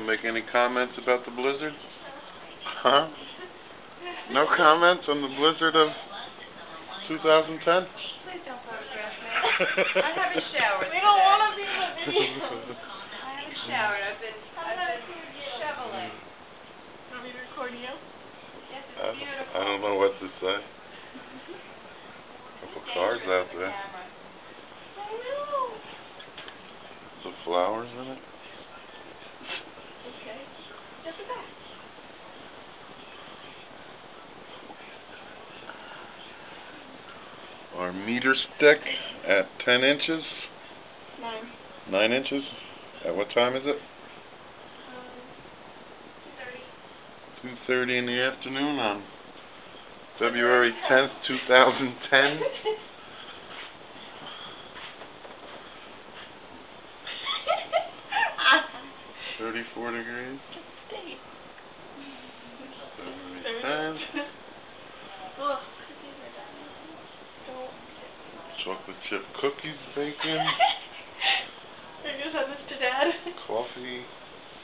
make any comments about the blizzard? Huh? No comments on the blizzard of 2010? Please don't photograph me. I haven't showered. We don't want to be in the video. I haven't showered. I've been shoveling. Want me to record you? Yes, it's beautiful. I don't know what to say. Couple cars out there. I know. Some flowers in it. Okay. Get the back. Our meter stick at 10 inches. 9. 9 inches? At what time is it? 2:30 in the afternoon on February 10th, 2010. 34 degrees. February 10th. Chocolate chip cookies, bacon. We're going to send this to Dad. Coffee,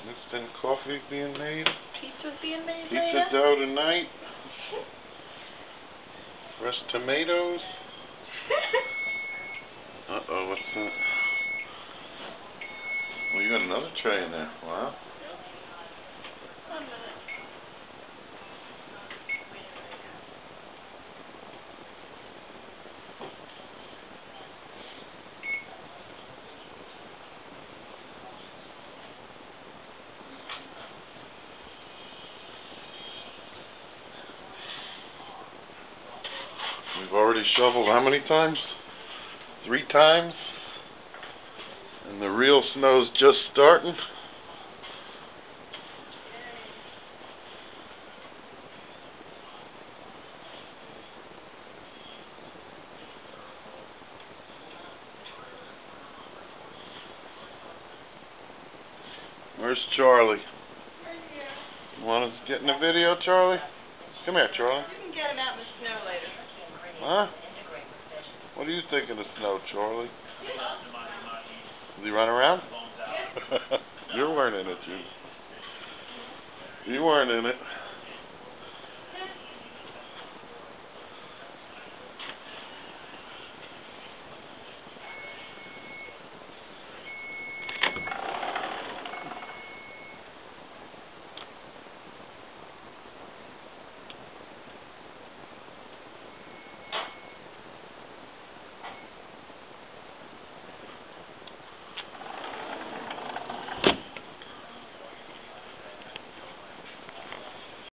instant coffee being made. Pizza's being made Pizza later. dough tonight. Fresh tomatoes. Uh-oh, what's that? Well, you got another tray in there. Wow. 1 minute. We've already shoveled how many times? 3 times? And the real snow's just starting. Where's Charlie? Right here. You want us to get in the video, Charlie? Come here, Charlie. You can get him out in the snow later. Huh? What do you think of the snow, Charlie? Does he run around? You weren't in it, you weren't in it.